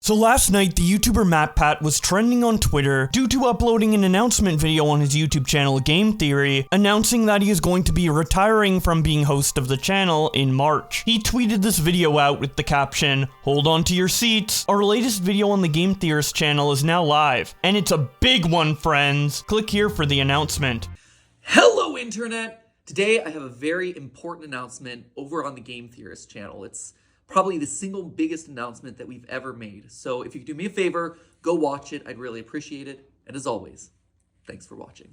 So last night, the YouTuber MatPat was trending on Twitter due to uploading an announcement video on his YouTube channel Game Theory, announcing that he is going to be retiring from being host of the channel in March. He tweeted this video out with the caption, "Hold on to your seats, our latest video on the Game Theorist channel is now live, and it's a big one, friends. Click here for the announcement." Hello, Internet! Today I have a very important announcement over on the Game Theorist channel. It's probably the single biggest announcement that we've ever made. So if you could do me a favor, go watch it. I'd really appreciate it. And as always, thanks for watching.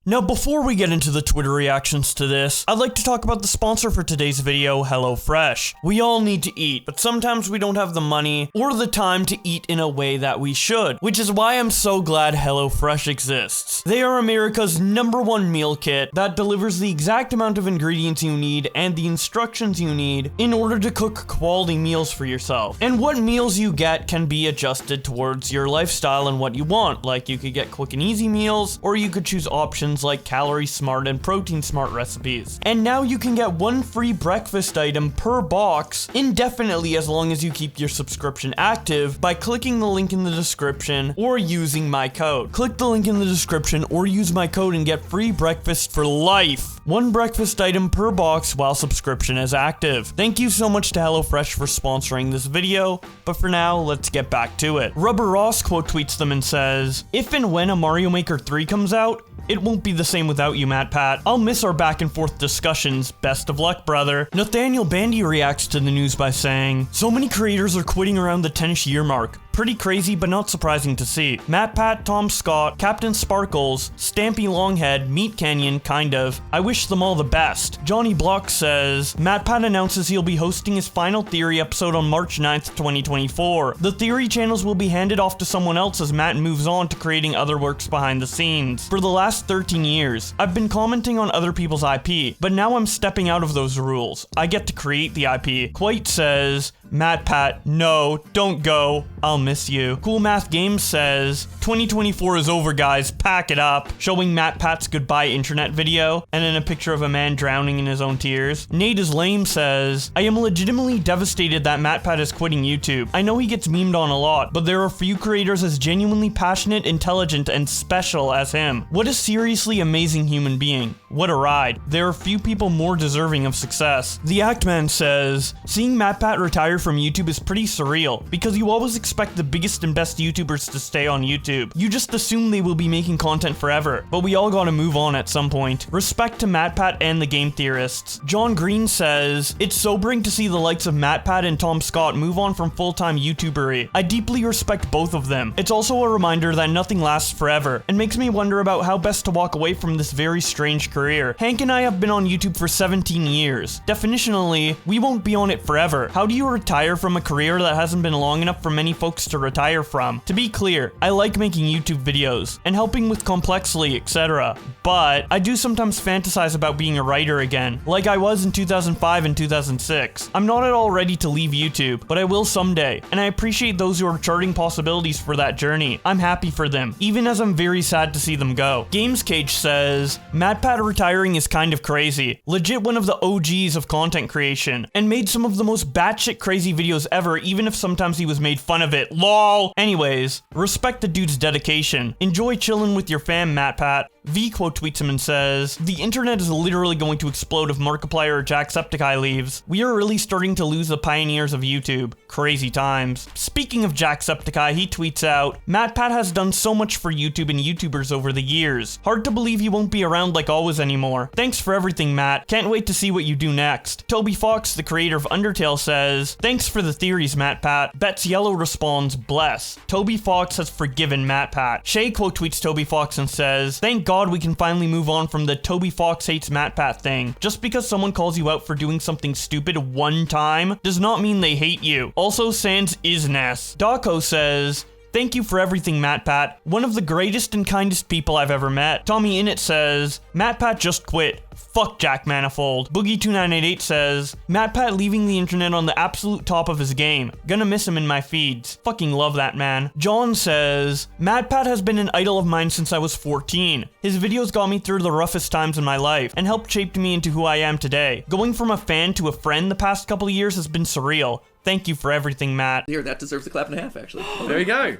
Now, before we get into the Twitter reactions to this, I'd like to talk about the sponsor for today's video, HelloFresh. We all need to eat, but sometimes we don't have the money or the time to eat in a way that we should, which is why I'm so glad HelloFresh exists. They are America's #1 meal kit that delivers the exact amount of ingredients you need and the instructions you need in order to cook quality meals for yourself. And what meals you get can be adjusted towards your lifestyle and what you want. Like, you could get quick and easy meals, or you could choose options like calorie smart and protein smart recipes. And now you can get one free breakfast item per box indefinitely as long as you keep your subscription active by clicking the link in the description or using my code. Click the link in the description or use my code and get free breakfast for life. One breakfast item per box while subscription is active. Thank you so much to HelloFresh for sponsoring this video, but for now, let's get back to it. Rubber Ross quote tweets them and says, "If and when a Mario Maker 3 comes out, it won't be the same without you, MatPat. I'll miss our back and forth discussions. Best of luck, brother." Nathaniel Bandy reacts to the news by saying, "So many creators are quitting around the 10-ish year mark. Pretty crazy, but not surprising to see. MatPat, Tom Scott, Captain Sparkles, Stampy Longhead, Meat Canyon, kind of. I wish them all the best." Johnny Block says, "MatPat announces he'll be hosting his final Theory episode on March 9th, 2024. The Theory channels will be handed off to someone else as Matt moves on to creating other works behind the scenes. For the last 13 years, I've been commenting on other people's IP, but now I'm stepping out of those rules. I get to create the IP." Quite says, "MatPat, no, don't go. I'll miss you." Cool Math Games says, 2024 is over, guys. Pack it up," showing MatPat's goodbye internet video, and then a picture of a man drowning in his own tears. Nate is Lame says, "I am legitimately devastated that MatPat is quitting YouTube. I know he gets memed on a lot, but there are few creators as genuinely passionate, intelligent, and special as him. What a seriously amazing human being. What a ride. There are few people more deserving of success." The Actman says, "Seeing MatPat retire from YouTube is pretty surreal, because you always expect the biggest and best YouTubers to stay on YouTube. You just assume they will be making content forever, but we all gotta move on at some point. Respect to MatPat and the Game Theorists." John Green says, "It's sobering to see the likes of MatPat and Tom Scott move on from full-time YouTubery. I deeply respect both of them. It's also a reminder that nothing lasts forever, and makes me wonder about how best to walk away from this very strange career. Hank and I have been on YouTube for 17 years. Definitionally, we won't be on it forever. How do you retire from a career that hasn't been long enough for many folks to retire from? To be clear, I like making YouTube videos and helping with Complexly, etc. But I do sometimes fantasize about being a writer again, like I was in 2005 and 2006. I'm not at all ready to leave YouTube, but I will someday, and I appreciate those who are charting possibilities for that journey. I'm happy for them, even as I'm very sad to see them go." Games Cage says, "MatPat retiring is kind of crazy. Legit one of the OGs of content creation, and made some of the most batshit crazy videos ever, even if sometimes he was made fun of it. LOL. Anyways, respect the dude's dedication. Enjoy chilling with your fam, MatPat." V quote tweets him and says, "The internet is literally going to explode if Markiplier or Jacksepticeye leaves. We are really starting to lose the pioneers of YouTube. Crazy times." Speaking of Jacksepticeye, he tweets out, "MatPat has done so much for YouTube and YouTubers over the years. Hard to believe he won't be around like always anymore. Thanks for everything, Matt. Can't wait to see what you do next." Toby Fox, the creator of Undertale, says, "Thanks for the theories, MatPat." Bets Yellow responds, "Bless. Toby Fox has forgiven MatPat." Shay quote tweets Toby Fox and says, "Thank God we can finally move on from the Toby Fox hates MatPat thing. Just because someone calls you out for doing something stupid one time does not mean they hate you. Also, sans isness." Daco says, "Thank you for everything, MatPat. One of the greatest and kindest people I've ever met." Tommy Innit says, "MatPat just quit. Fuck Jack Manifold." Boogie2988 says, "MatPat leaving the internet on the absolute top of his game. Gonna miss him in my feeds. Fucking love that man." John says, "MatPat has been an idol of mine since I was 14. His videos got me through the roughest times in my life and helped shape me into who I am today. Going from a fan to a friend the past couple of years has been surreal. Thank you for everything, Matt. Here, that deserves a clap and a half, actually. There you go.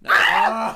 That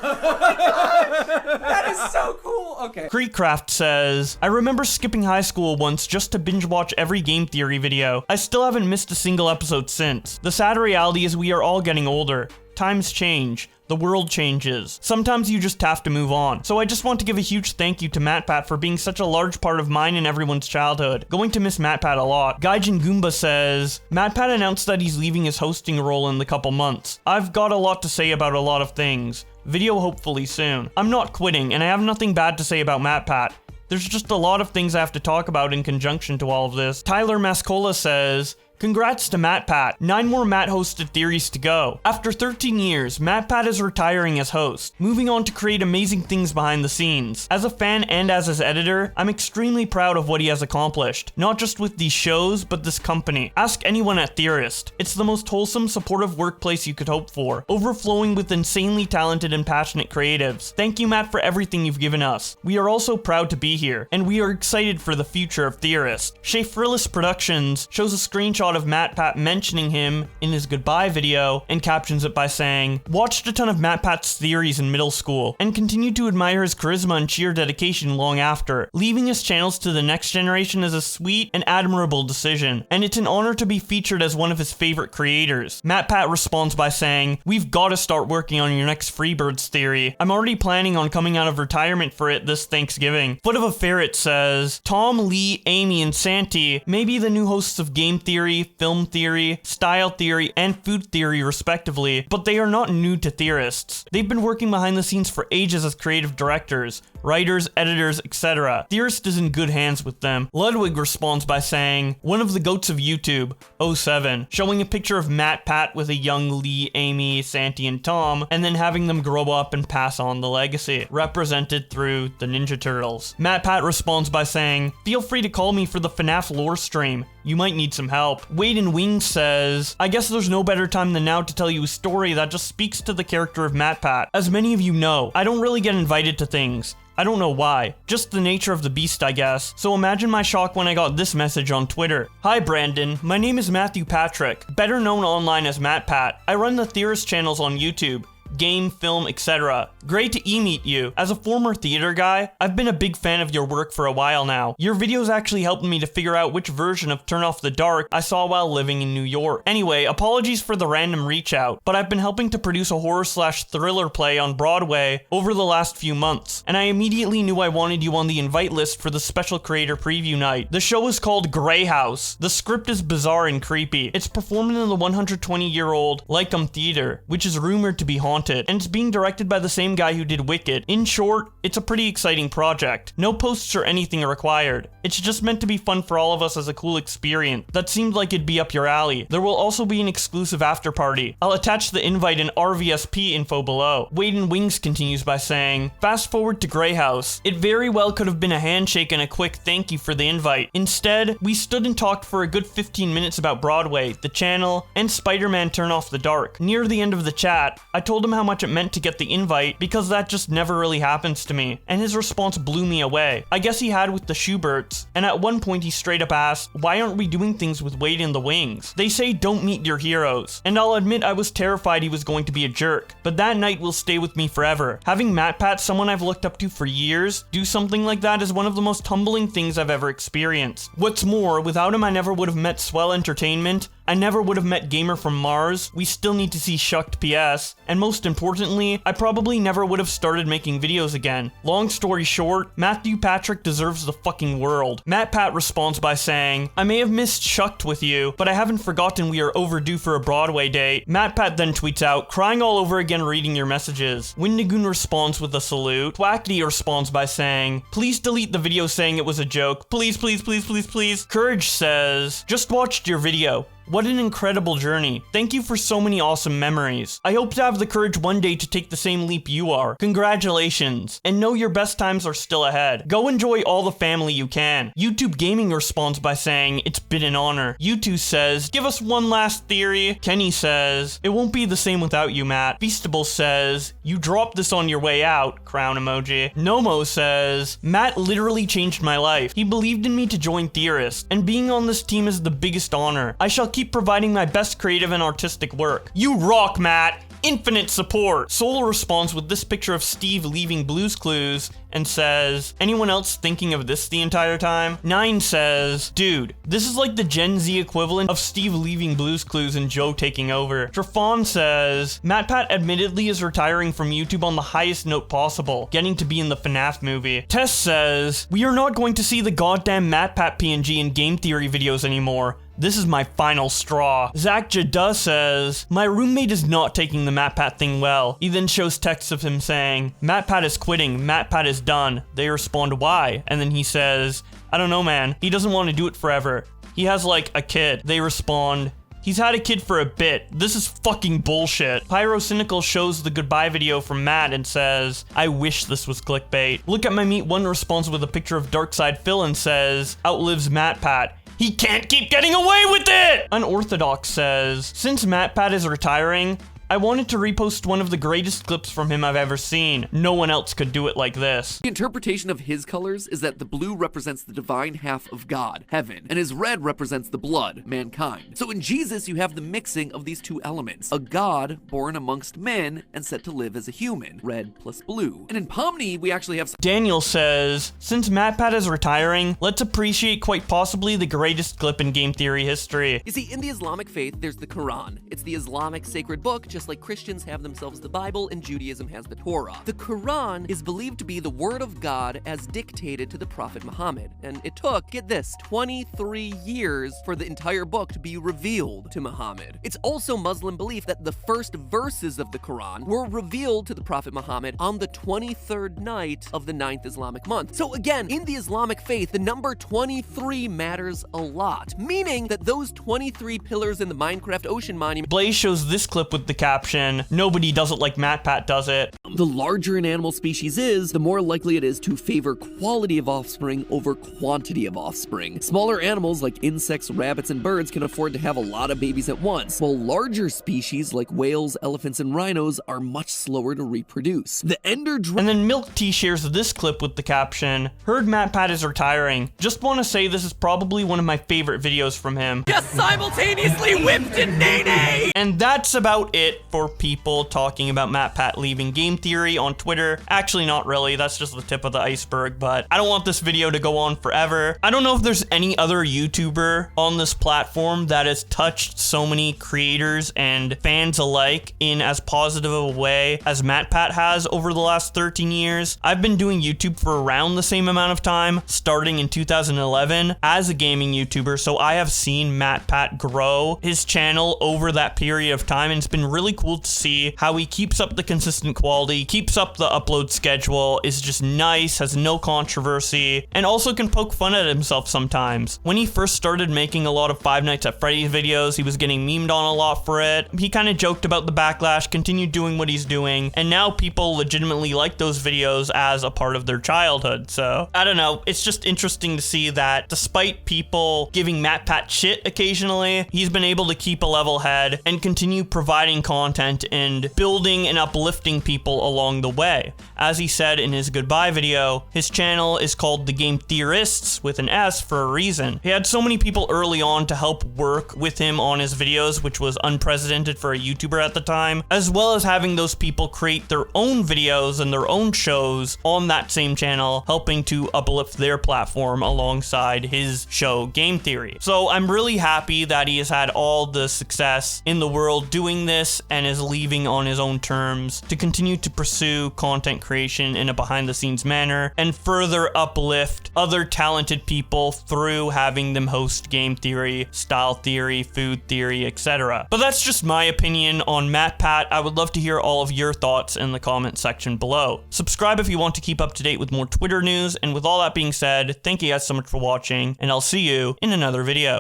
is so cool. Okay. Creekcraft says, I remember skipping high school once just to binge watch every game theory video. I still haven't missed a single episode since. The sad reality is we are all getting older. Times change. The world changes. Sometimes you just have to move on. So I just want to give a huge thank you to MatPat for being such a large part of mine and everyone's childhood. Going to miss MatPat a lot. Gaijin Goomba says, MatPat announced that he's leaving his hosting role in the couple months. I've got a lot to say about a lot of things. Video hopefully soon. I'm not quitting, and I have nothing bad to say about MatPat. There's just a lot of things I have to talk about in conjunction to all of this. Tyler Mascola says, congrats to MatPat. 9 more Matt-hosted theories to go. After 13 years, MatPat is retiring as host, moving on to create amazing things behind the scenes. As a fan and as his editor, I'm extremely proud of what he has accomplished, not just with these shows, but this company. Ask anyone at Theorist. It's the most wholesome, supportive workplace you could hope for, overflowing with insanely talented and passionate creatives. Thank you, Matt, for everything you've given us. We are also proud to be here, and we are excited for the future of Theorist. Shea Frillis Productions shows a screenshot of MatPat mentioning him in his goodbye video and captions it by saying, watched a ton of MatPat's theories in middle school and continued to admire his charisma and sheer dedication long after. Leaving his channels to the next generation is a sweet and admirable decision, and it's an honor to be featured as one of his favorite creators. MatPat responds by saying, we've got to start working on your next Freebirds theory. I'm already planning on coming out of retirement for it this Thanksgiving. Foot of a Ferret says, Tom, Lee, Amy, and Santi may be the new hosts of Game Theory, Film Theory, Style Theory, and Food Theory respectively, but they are not new to Theorists. They've been working behind the scenes for ages as creative directors, writers, editors, etc. Theorist is in good hands with them. Ludwig responds by saying, one of the goats of YouTube, 07, showing a picture of MatPat with a young Lee, Amy, Santi, and Tom, and then having them grow up and pass on the legacy, represented through the Ninja Turtles. MatPat responds by saying, feel free to call me for the FNAF lore stream. You might need some help. Wade and Wings says, I guess there's no better time than now to tell you a story that just speaks to the character of MatPat. As many of you know, I don't really get invited to things. I don't know why. Just the nature of the beast, I guess. So imagine my shock when I got this message on Twitter. Hi Brandon, my name is Matthew Patrick, better known online as MatPat. I run the Theorist channels on YouTube. Game, film, etc. Great to meet you. As a former theater guy, I've been a big fan of your work for a while now. Your videos actually helped me to figure out which version of Turn Off the Dark I saw while living in New York. Anyway, apologies for the random reach out, but I've been helping to produce a horror/thriller play on Broadway over the last few months, and I immediately knew I wanted you on the invite list for the special creator preview night. The show is called Grey House. The script is bizarre and creepy. It's performed in the 120-year-old Lyceum Theater, which is rumored to be haunted, and it's being directed by the same guy who did Wicked. In short, it's a pretty exciting project. No posts or anything are required. It's just meant to be fun for all of us as a cool experience. That seemed like it'd be up your alley. There will also be an exclusive after party. I'll attach the invite and RVSP info below. Wade and Wings continues by saying, fast forward to Grey House. It very well could have been a handshake and a quick thank you for the invite. Instead, we stood and talked for a good 15 minutes about Broadway, the channel, and Spider-Man Turn Off the Dark. Near the end of the chat, I told him how much it meant to get the invite because that just never really happens to me, and his response blew me away. I guess he had with the Schuberts, and at one point he straight up asked, why aren't we doing things with Wade and the Wings? They say don't meet your heroes, and I'll admit I was terrified he was going to be a jerk, but that night will stay with me forever. Having MatPat, someone I've looked up to for years, do something like that is one of the most humbling things I've ever experienced. What's more, without him I never would have met Swell Entertainment, I never would have met Gamer from Mars, We Still Need to See Shucked PS, and most importantly, I probably never would have started making videos again. Long story short, Matthew Patrick deserves the fucking world. MatPat responds by saying, I may have missed Shucked with you, but I haven't forgotten we are overdue for a Broadway date. MatPat then tweets out, crying all over again reading your messages. Windigoon responds with a salute. Twackity responds by saying, please delete the video saying it was a joke. Please, please, please, please, please. Courage says, just watched your video. What an incredible journey. Thank you for so many awesome memories. I hope to have the courage one day to take the same leap you are. Congratulations. And know your best times are still ahead. Go enjoy all the family you can. YouTube Gaming responds by saying, it's been an honor. YouTube says, give us one last theory. Kenny says, it won't be the same without you, Matt. Feastable says, you dropped this on your way out. Crown emoji. Nomo says, Matt literally changed my life. He believed in me to join Theorist, and being on this team is the biggest honor. I shall keep keep providing my best creative and artistic work. You rock, Matt! Infinite support! Soul responds with this picture of Steve leaving Blue's Clues and says, anyone else thinking of this the entire time? Nine says, dude, this is like the Gen Z equivalent of Steve leaving Blue's Clues and Joe taking over. Trafon says, MatPat admittedly is retiring from YouTube on the highest note possible, getting to be in the FNAF movie. Tess says, we are not going to see the goddamn MatPat PNG in game theory videos anymore. This is my final straw. Zach Jada says, my roommate is not taking the MatPat thing well. He then shows texts of him saying, MatPat is quitting, MatPat is done. They respond, why? And then he says, I don't know, man. He doesn't want to do it forever. He has like a kid. They respond, he's had a kid for a bit. This is fucking bullshit. Pyrocynical shows the goodbye video from Matt and says, I wish this was clickbait. Look at my Meet One responds with a picture of Darkside Phil and says, outlives MatPat. He can't keep getting away with it! Unorthodox says, since MatPat is retiring, I wanted to repost one of the greatest clips from him I've ever seen. No one else could do it like this. The interpretation of his colors is that the blue represents the divine half of God, heaven, and his red represents the blood, mankind. So in Jesus, you have the mixing of these two elements. A God born amongst men and set to live as a human, red plus blue. And in Pomni, we actually have... Daniel says, since MatPat is retiring, let's appreciate quite possibly the greatest clip in game theory history. You see, in the Islamic faith, there's the Quran. It's the Islamic sacred book, just like Christians have themselves the Bible and Judaism has the Torah. The Quran is believed to be the word of God as dictated to the Prophet Muhammad, and it took, get this, 23 years for the entire book to be revealed to Muhammad. It's also Muslim belief that the first verses of the Quran were revealed to the Prophet Muhammad on the 23rd night of the 9th Islamic month. So again, in the Islamic faith, the number 23 matters a lot, meaning that those 23 pillars in the Minecraft ocean monument... Blaze shows this clip with the caption, nobody does it like MatPat does it. The larger an animal species is, the more likely it is to favor quality of offspring over quantity of offspring. Smaller animals like insects, rabbits, and birds can afford to have a lot of babies at once, while larger species like whales, elephants, and rhinos are much slower to reproduce. The Ender Dragon... And then Milk Tea shares this clip with the caption, heard MatPat is retiring. Just want to say this is probably one of my favorite videos from him. Just simultaneously whipped and nay-nay! And that's about it for people talking about MatPat leaving game theory on Twitter. Actually, not really. That's just the tip of the iceberg, but I don't want this video to go on forever. I don't know if there's any other YouTuber on this platform that has touched so many creators and fans alike in as positive a way as MatPat has over the last 13 years. I've been doing YouTube for around the same amount of time, starting in 2011 as a gaming YouTuber, so I have seen MatPat grow his channel over that period of time, and it's been really cool to see how he keeps up the consistent quality, keeps up the upload schedule, is just nice, has no controversy, and also can poke fun at himself sometimes. When he first started making a lot of Five Nights at Freddy's videos, he was getting memed on a lot for it. He kind of joked about the backlash, continued doing what he's doing, and now people legitimately like those videos as a part of their childhood. So, I don't know, it's just interesting to see that despite people giving MatPat shit occasionally, he's been able to keep a level head and continue providing content and building and uplifting people along the way. As he said in his goodbye video, his channel is called The Game Theorists with an S for a reason. He had so many people early on to help work with him on his videos, which was unprecedented for a YouTuber at the time, as well as having those people create their own videos and their own shows on that same channel, helping to uplift their platform alongside his show Game Theory. So I'm really happy that he has had all the success in the world doing this and is leaving on his own terms to continue to pursue content creation in a behind-the-scenes manner and further uplift other talented people through having them host game theory, style theory, food theory, etc. But that's just my opinion on MatPat. I would love to hear all of your thoughts in the comment section below. Subscribe if you want to keep up to date with more Twitter news, and with all that being said, thank you guys so much for watching, and I'll see you in another video.